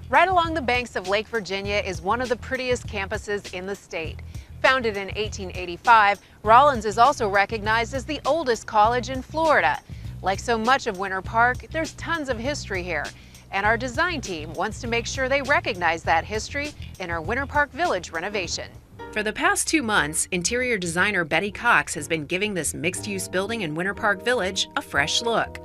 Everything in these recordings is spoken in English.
Right along the banks of Lake Virginia is one of the prettiest campuses in the state. Founded in 1885, Rollins is also recognized as the oldest college in Florida. Like so much of Winter Park, there's tons of history here. And our design team wants to make sure they recognize that history in our Winter Park Village renovation. For the past 2 months, interior designer Betty Cox has been giving this mixed-use building in Winter Park Village a fresh look.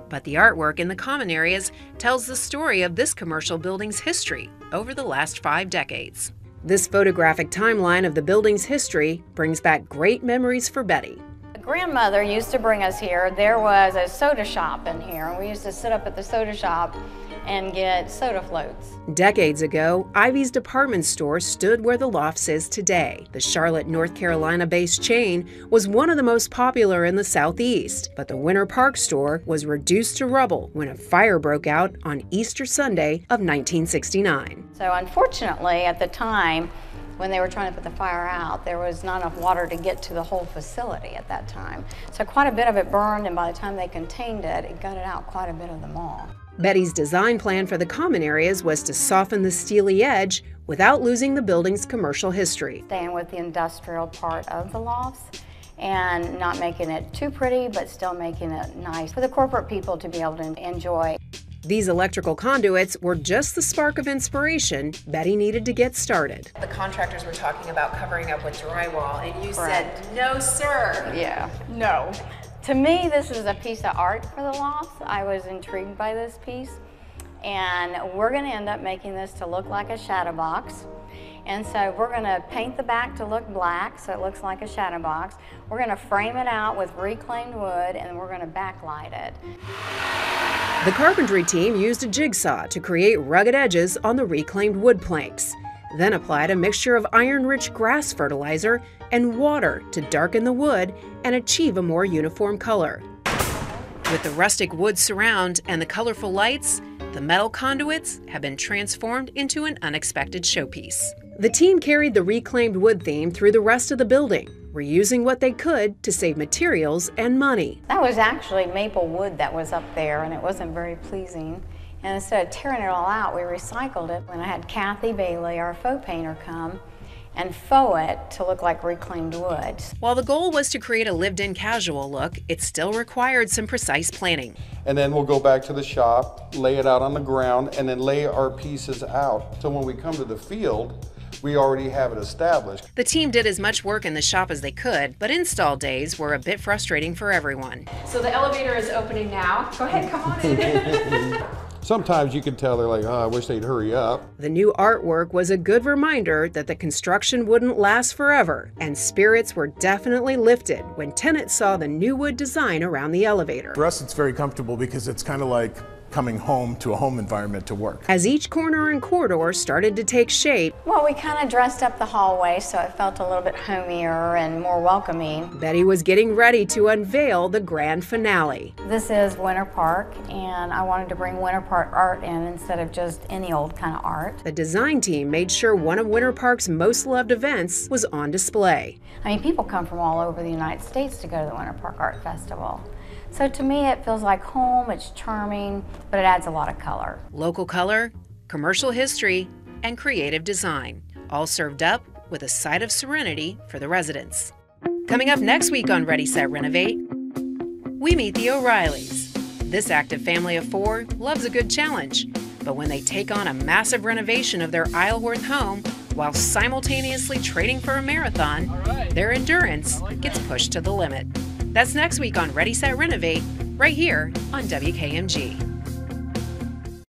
But the artwork in the common areas tells the story of this commercial building's history over the last 5 decades. This photographic timeline of the building's history brings back great memories for Betty. Grandmother used to bring us here. There was a soda shop in here, and we used to sit up at the soda shop and get soda floats. Decades ago, Ivy's department store stood where the Lofts is today. The Charlotte, North Carolina-based chain was one of the most popular in the Southeast, but the Winter Park store was reduced to rubble when a fire broke out on Easter Sunday of 1969. So unfortunately, at the time, when they were trying to put the fire out, there was not enough water to get to the whole facility at that time. So quite a bit of it burned, and by the time they contained it, it gutted out quite a bit of the mall. Betty's design plan for the common areas was to soften the steely edge without losing the building's commercial history. Staying with the industrial part of the lofts and not making it too pretty, but still making it nice for the corporate people to be able to enjoy. These electrical conduits were just the spark of inspiration Betty needed to get started. The contractors were talking about covering up with drywall, and you said, no, sir. Yeah, no. To me, this is a piece of art for the lofts. I was intrigued by this piece, and we're going to end up making this to look like a shadow box. And so we're going to paint the back to look black so it looks like a shadow box. We're going to frame it out with reclaimed wood, and we're going to backlight it. The carpentry team used a jigsaw to create rugged edges on the reclaimed wood planks, then applied a mixture of iron-rich grass fertilizer and water to darken the wood and achieve a more uniform color. With the rustic wood surround and the colorful lights, the metal conduits have been transformed into an unexpected showpiece. The team carried the reclaimed wood theme through the rest of the building, reusing what they could to save materials and money. That was actually maple wood that was up there, and it wasn't very pleasing. And instead of tearing it all out, we recycled it. When I had Kathy Bailey, our faux painter, come and faux it to look like reclaimed wood. While the goal was to create a lived-in casual look, it still required some precise planning. And then we'll go back to the shop, lay it out on the ground, and then lay our pieces out. So when we come to the field, we already have it established. The team did as much work in the shop as they could, but install days were a bit frustrating for everyone. So the elevator is opening now. Go ahead, come on in. Sometimes you can tell they're like, oh, I wish they'd hurry up. The new artwork was a good reminder that the construction wouldn't last forever, and spirits were definitely lifted when tenants saw the new wood design around the elevator. For us, it's very comfortable because it's kind of like coming home to a home environment to work. As each corner and corridor started to take shape, well, we kind of dressed up the hallway so it felt a little bit homier and more welcoming. Betty was getting ready to unveil the grand finale. This is Winter Park, and I wanted to bring Winter Park art in instead of just any old kind of art. The design team made sure one of Winter Park's most loved events was on display. I mean, people come from all over the United States to go to the Winter Park Art Festival. So to me, it feels like home, it's charming, but it adds a lot of color. Local color, commercial history, and creative design, all served up with a side of serenity for the residents. Coming up next week on Ready, Set, Renovate, we meet the O'Reillys. This active family of 4 loves a good challenge, but when they take on a massive renovation of their Isleworth home while simultaneously training for a marathon, their endurance gets pushed to the limit. That's next week on Ready, Set, Renovate, right here on WKMG.